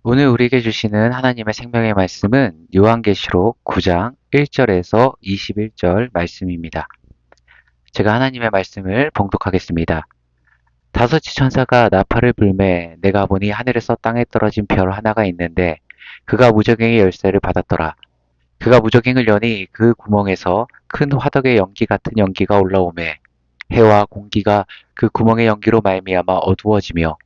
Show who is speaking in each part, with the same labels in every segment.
Speaker 1: 오늘 우리에게 주시는 하나님의 생명의 말씀은 요한계시록 9장 1절에서 21절 말씀입니다. 제가 하나님의 말씀을 봉독하겠습니다. 다섯째 천사가 나팔을 불매 내가 보니 하늘에서 땅에 떨어진 별 하나가 있는데 그가 무저갱의 열쇠를 받았더라. 그가 무저갱을 여니 그 구멍에서 큰 화덕의 연기 같은 연기가 올라오매 해와 공기가 그 구멍의 연기로 말미암아 어두워지며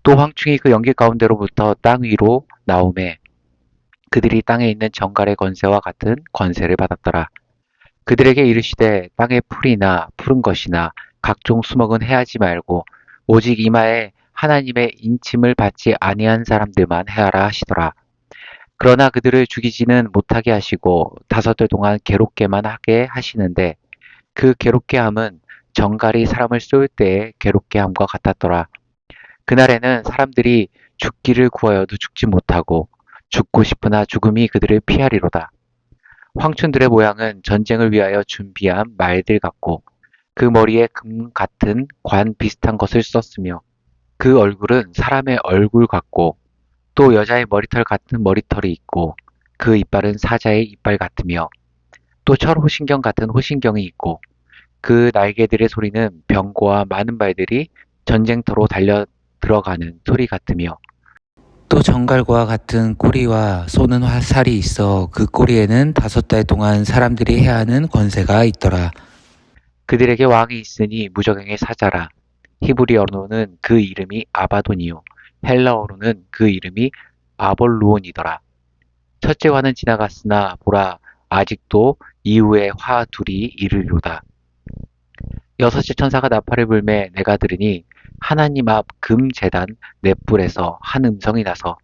Speaker 1: 또 황충이 그 연기 가운데로부터 땅 위로 나오매 그들이 땅에 있는 정갈의 권세와 같은 권세를 받았더라. 그들에게 이르시되 땅의 풀이나 푸른 것이나 각종 수목은 해하지 말고 오직 이마에 하나님의 인침을 받지 아니한 사람들만 해하라 하시더라. 그러나 그들을 죽이지는 못하게 하시고 다섯 달 동안 괴롭게만 하게 하시는데 그 괴롭게 함은 정갈이 사람을 쏠 때의 괴롭게 함과 같았더라. 그날에는 사람들이 죽기를 구하여도 죽지 못하고 죽고 싶으나 죽음이 그들을 피하리로다. 황춘들의 모양은 전쟁을 위하여 준비한 말들 같고 그 머리에 금 같은 관 비슷한 것을 썼으며 그 얼굴은 사람의 얼굴 같고 또 여자의 머리털 같은 머리털이 있고 그 이빨은 사자의 이빨 같으며 또 철호신경 같은 호신경이 있고 그 날개들의 소리는 병거와 많은 말들이 전쟁터로 달려 들어가는 소리 같으며 또 정갈과 같은 꼬리와 쏘는 화살이 있어 그 꼬리에는 다섯 달 동안 사람들이 해야 하는 권세가 있더라. 그들에게 왕이 있으니 무저갱의 사자라. 히브리어로는 그 이름이 아바돈이요 헬라어로는 그 이름이 아볼루온이더라. 첫째 화는 지나갔으나 보라 아직도 이후의 화 둘이 이르리로다. 여섯째 천사가 나팔을 불매 내가 들으니 하나님 앞 금 제단 넷불에서 한 음성이 나서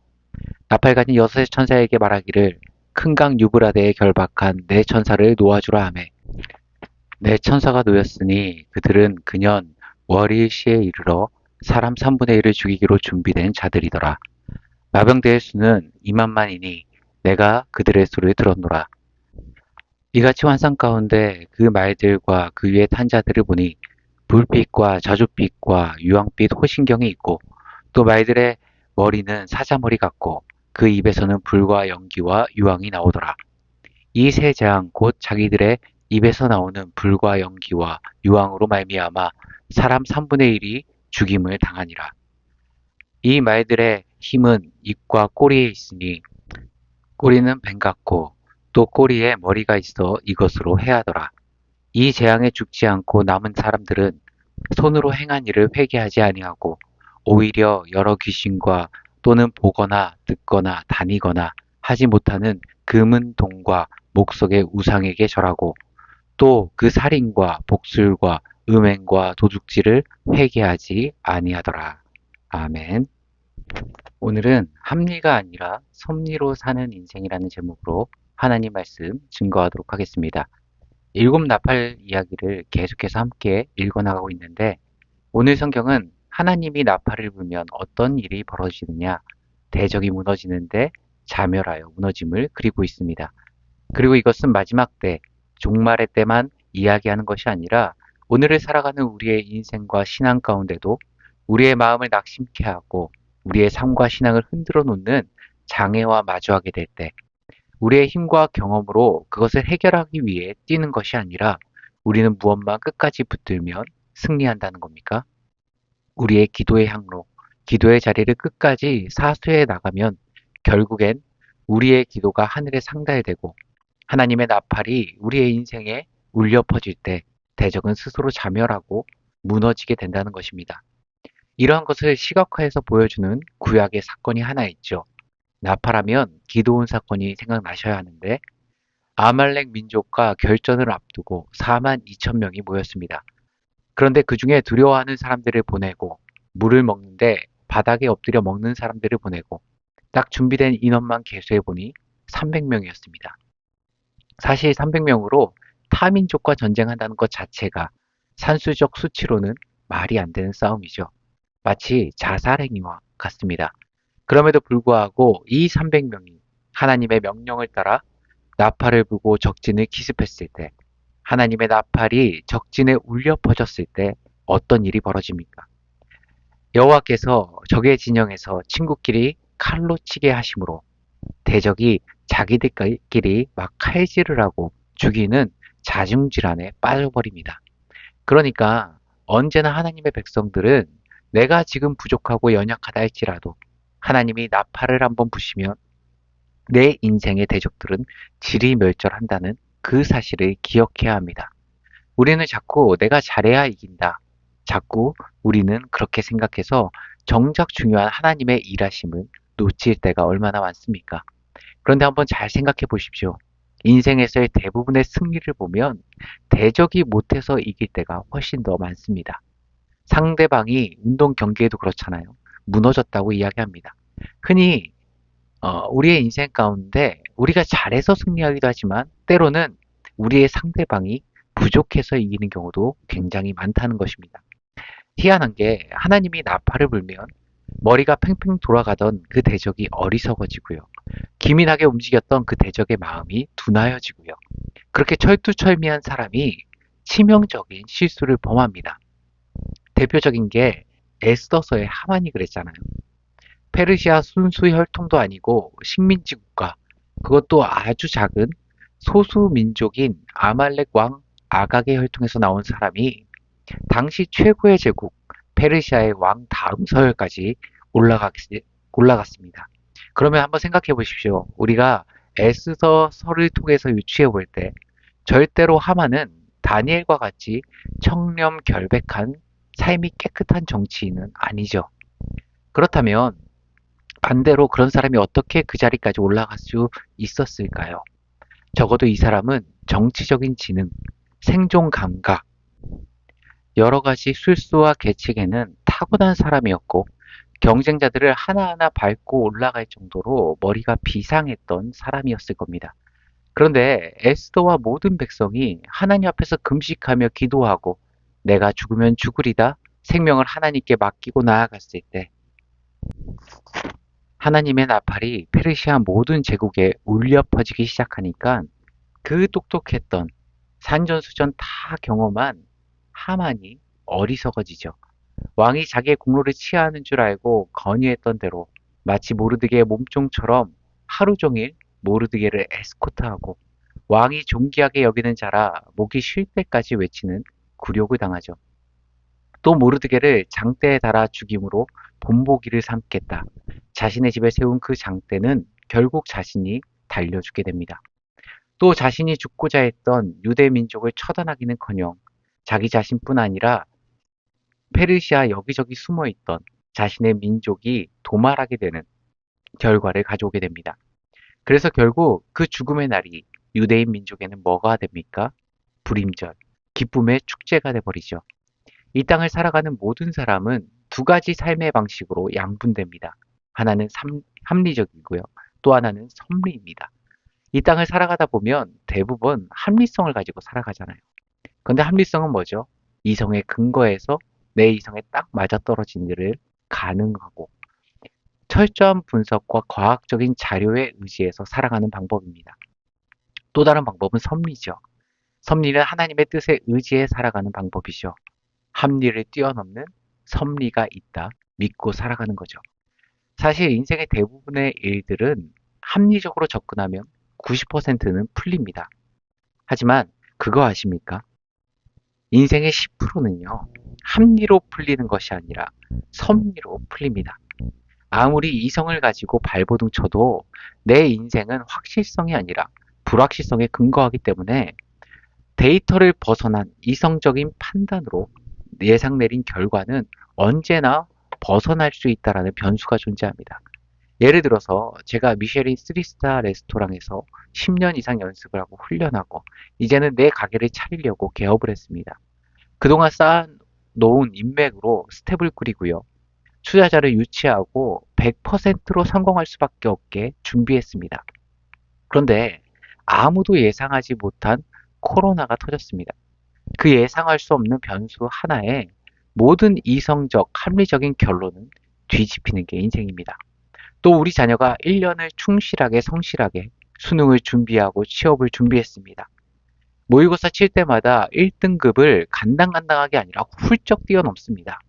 Speaker 1: 나팔 가진 여섯의 천사에게 말하기를 큰 강 유브라데에 결박한 네 천사를 놓아주라 하매 네 천사가 놓였으니 그들은 그년 월일 시에 이르러 사람 3분의 1을 죽이기로 준비된 자들이더라. 마병대의 수는 2만만이니 내가 그들의 수를 들었노라. 이같이 환상 가운데 그 말들과 그 위에 탄 자들을 보니 불빛과 자줏빛과 유황빛 호신경이 있고 또 말들의 머리는 사자머리 같고 그 입에서는 불과 연기와 유황이 나오더라. 이 세 장 곧 자기들의 입에서 나오는 불과 연기와 유황으로 말미암아 사람 3분의 1이 죽임을 당하니라. 이 말들의 힘은 입과 꼬리에 있으니 꼬리는 뱀 같고 또 꼬리에 머리가 있어 이것으로 해하더라. 이 재앙에 죽지 않고 남은 사람들은 손으로 행한 일을 회개하지 아니하고 오히려 여러 귀신과 또는 보거나 듣거나 다니거나 하지 못하는 금은 동과 목석의 우상에게 절하고 또 그 살인과 복술과 음행과 도둑질을 회개하지 아니하더라. 아멘. 오늘은 합리가 아니라 섭리로 사는 인생이라는 제목으로 하나님 말씀 증거하도록 하겠습니다. 일곱 나팔 이야기를 계속해서 함께 읽어나가고 있는데 오늘 성경은 하나님이 나팔을 불면 어떤 일이 벌어지느냐, 대적이 무너지는데 자멸하여 무너짐을 그리고 있습니다. 그리고 이것은 마지막 때, 종말의 때만 이야기하는 것이 아니라 오늘을 살아가는 우리의 인생과 신앙 가운데도 우리의 마음을 낙심케 하고 우리의 삶과 신앙을 흔들어 놓는 장애와 마주하게 될 때, 우리의 힘과 경험으로 그것을 해결하기 위해 뛰는 것이 아니라 우리는 무엇만 끝까지 붙들면 승리한다는 겁니까? 우리의 기도의 항로, 기도의 자리를 끝까지 사수해 나가면 결국엔 우리의 기도가 하늘에 상달되고 하나님의 나팔이 우리의 인생에 울려 퍼질 때 대적은 스스로 자멸하고 무너지게 된다는 것입니다. 이러한 것을 시각화해서 보여주는 구약의 사건이 하나 있죠. 나팔하면 기드온 사건이 생각나셔야 하는데 아말렉 민족과 결전을 앞두고 4만 2천 명이 모였습니다. 그런데 그 중에 두려워하는 사람들을 보내고 물을 먹는데 바닥에 엎드려 먹는 사람들을 보내고 딱 준비된 인원만 계수해 보니 300명이었습니다. 사실 300명으로 타민족과 전쟁한다는 것 자체가 산수적 수치로는 말이 안 되는 싸움이죠. 마치 자살행위와 같습니다. 그럼에도 불구하고 이 300명이 하나님의 명령을 따라 나팔을 불고 적진을 기습했을 때 하나님의 나팔이 적진에 울려 퍼졌을 때 어떤 일이 벌어집니까? 여호와께서 적의 진영에서 친구끼리 칼로 치게 하심으로 대적이 자기들끼리 막 칼질을 하고 죽이는 자중질환에 빠져버립니다. 그러니까 언제나 하나님의 백성들은 내가 지금 부족하고 연약하다 할지라도 하나님이 나팔을 한번 부시면 내 인생의 대적들은 질이 멸절한다는 그 사실을 기억해야 합니다. 우리는 자꾸 내가 잘해야 이긴다. 자꾸 우리는 그렇게 생각해서 정작 중요한 하나님의 일하심을 놓칠 때가 얼마나 많습니까? 그런데 한번 잘 생각해 보십시오. 인생에서의 대부분의 승리를 보면 대적이 못해서 이길 때가 훨씬 더 많습니다. 상대방이 운동 경기에도 그렇잖아요. 무너졌다고 이야기합니다. 흔히 우리의 인생 가운데 우리가 잘해서 승리하기도 하지만 때로는 우리의 상대방이 부족해서 이기는 경우도 굉장히 많다는 것입니다. 희한한 게 하나님이 나팔을 불면 머리가 팽팽 돌아가던 그 대적이 어리석어지고요. 기민하게 움직였던 그 대적의 마음이 둔하여지고요. 그렇게 철두철미한 사람이 치명적인 실수를 범합니다. 대표적인 게 에스더서의 하만이 그랬잖아요. 페르시아 순수 혈통도 아니고 식민지 국가, 그것도 아주 작은 소수 민족인 아말렉 왕 아각의 혈통에서 나온 사람이 당시 최고의 제국 페르시아의 왕 다음 서열까지 올라갔습니다. 그러면 한번 생각해 보십시오. 우리가 에스더서를 통해서 유추해 볼 때 절대로 하만은 다니엘과 같이 청렴 결백한 삶이 깨끗한 정치인은 아니죠. 그렇다면 반대로 그런 사람이 어떻게 그 자리까지 올라갈 수 있었을까요? 적어도 이 사람은 정치적인 지능, 생존 감각, 여러 가지 술수와 계책에는 타고난 사람이었고 경쟁자들을 하나하나 밟고 올라갈 정도로 머리가 비상했던 사람이었을 겁니다. 그런데 에스더와 모든 백성이 하나님 앞에서 금식하며 기도하고 내가 죽으면 죽으리다 생명을 하나님께 맡기고 나아갔을 때 하나님의 나팔이 페르시아 모든 제국에 울려 퍼지기 시작하니까 그 똑똑했던 산전수전 다 경험한 하만이 어리석어지죠. 왕이 자기의 공로를 취하는 줄 알고 건의했던 대로 마치 모르드게의 몸종처럼 하루 종일 모르드게를 에스코트하고 왕이 존귀하게 여기는 자라 목이 쉴 때까지 외치는 굴욕을 당하죠. 또 모르드게를 장대에 달아 죽임으로 본보기를 삼겠다. 자신의 집에 세운 그 장대는 결국 자신이 달려주게 됩니다. 또 자신이 죽고자 했던 유대 민족을 처단하기는커녕 자기 자신뿐 아니라 페르시아 여기저기 숨어있던 자신의 민족이 도말하게 되는 결과를 가져오게 됩니다. 그래서 결국 그 죽음의 날이 유대인 민족에는 뭐가 됩니까? 불임절, 기쁨의 축제가 돼버리죠. 이 땅을 살아가는 모든 사람은 두 가지 삶의 방식으로 양분됩니다. 하나는 합리적이고요. 또 하나는 섭리입니다. 이 땅을 살아가다 보면 대부분 합리성을 가지고 살아가잖아요. 근데 합리성은 뭐죠? 이성의 근거에서 내 이성에 딱 맞아떨어진 일을 가능하고 철저한 분석과 과학적인 자료에 의지해서 살아가는 방법입니다. 또 다른 방법은 섭리죠. 섭리는 하나님의 뜻에 의지해 살아가는 방법이죠. 합리를 뛰어넘는 섭리가 있다 믿고 살아가는 거죠. 사실 인생의 대부분의 일들은 합리적으로 접근하면 90%는 풀립니다. 하지만 그거 아십니까? 인생의 10%는요, 합리로 풀리는 것이 아니라 섭리로 풀립니다. 아무리 이성을 가지고 발버둥 쳐도 내 인생은 확실성이 아니라 불확실성에 근거하기 때문에 데이터를 벗어난 이성적인 판단으로 예상 내린 결과는 언제나 벗어날 수 있다는 변수가 존재합니다. 예를 들어서 제가 미쉐린 3스타 레스토랑에서 10년 이상 연습을 하고 훈련하고 이제는 내 가게를 차리려고 개업을 했습니다. 그동안 쌓아놓은 인맥으로 스텝을 꾸리고요. 투자자를 유치하고 100%로 성공할 수밖에 없게 준비했습니다. 그런데 아무도 예상하지 못한 코로나가 터졌습니다. 그 예상할 수 없는 변수 하나에 모든 이성적, 합리적인 결론은 뒤집히는 게 인생입니다. 또 우리 자녀가 1년을 충실하게 성실하게 수능을 준비하고 취업을 준비했습니다. 모의고사 칠 때마다 1등급을 간당간당하게 아니라 훌쩍 뛰어넘습니다.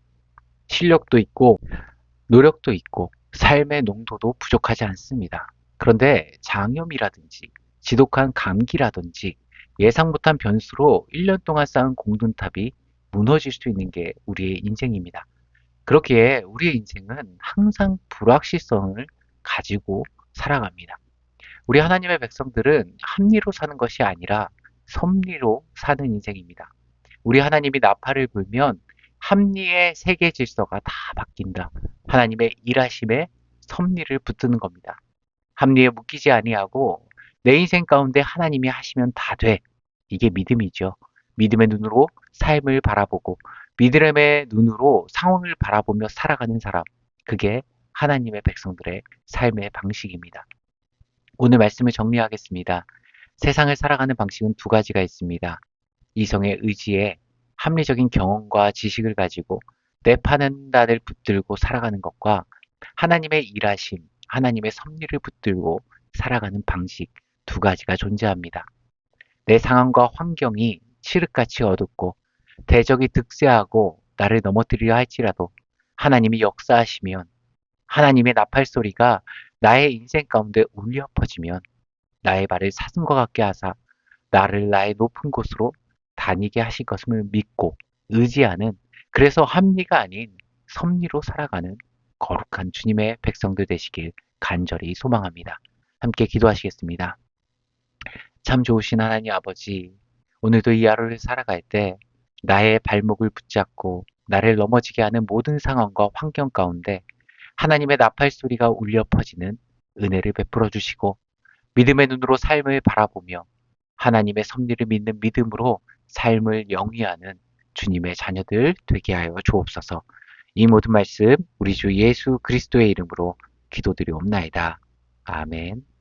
Speaker 1: 실력도 있고 노력도 있고 삶의 농도도 부족하지 않습니다. 그런데 장염이라든지 지독한 감기라든지 예상 못한 변수로 1년 동안 쌓은 공든탑이 무너질 수 있는 게 우리의 인생입니다. 그렇기에 우리의 인생은 항상 불확실성을 가지고 살아갑니다. 우리 하나님의 백성들은 합리로 사는 것이 아니라 섭리로 사는 인생입니다. 우리 하나님이 나팔을 불면 합리의 세계 질서가 다 바뀐다. 하나님의 일하심에 섭리를 붙드는 겁니다. 합리에 묶이지 아니하고 내 인생 가운데 하나님이 하시면 다 돼. 이게 믿음이죠. 믿음의 눈으로 삶을 바라보고 믿음의 눈으로 상황을 바라보며 살아가는 사람. 그게 하나님의 백성들의 삶의 방식입니다. 오늘 말씀을 정리하겠습니다. 세상을 살아가는 방식은 두 가지가 있습니다. 이성의 의지에 합리적인 경험과 지식을 가지고 내 판단을 붙들고 살아가는 것과 하나님의 일하심, 하나님의 섭리를 붙들고 살아가는 방식 두 가지가 존재합니다. 내 상황과 환경이 칠흑같이 어둡고 대적이 득세하고 나를 넘어뜨리려 할지라도 하나님이 역사하시면 하나님의 나팔 소리가 나의 인생 가운데 울려 퍼지면 나의 발을 사슴과 같게 하사 나를 나의 높은 곳으로 다니게 하실 것을 믿고 의지하는 그래서 합리가 아닌 섭리로 살아가는 거룩한 주님의 백성들 되시길 간절히 소망합니다. 함께 기도하시겠습니다. 참 좋으신 하나님 아버지, 오늘도 이 하루를 살아갈 때 나의 발목을 붙잡고 나를 넘어지게 하는 모든 상황과 환경 가운데 하나님의 나팔 소리가 울려 퍼지는 은혜를 베풀어 주시고 믿음의 눈으로 삶을 바라보며 하나님의 섭리를 믿는 믿음으로 삶을 영위하는 주님의 자녀들 되게 하여 주옵소서. 이 모든 말씀 우리 주 예수 그리스도의 이름으로 기도드리옵나이다. 아멘.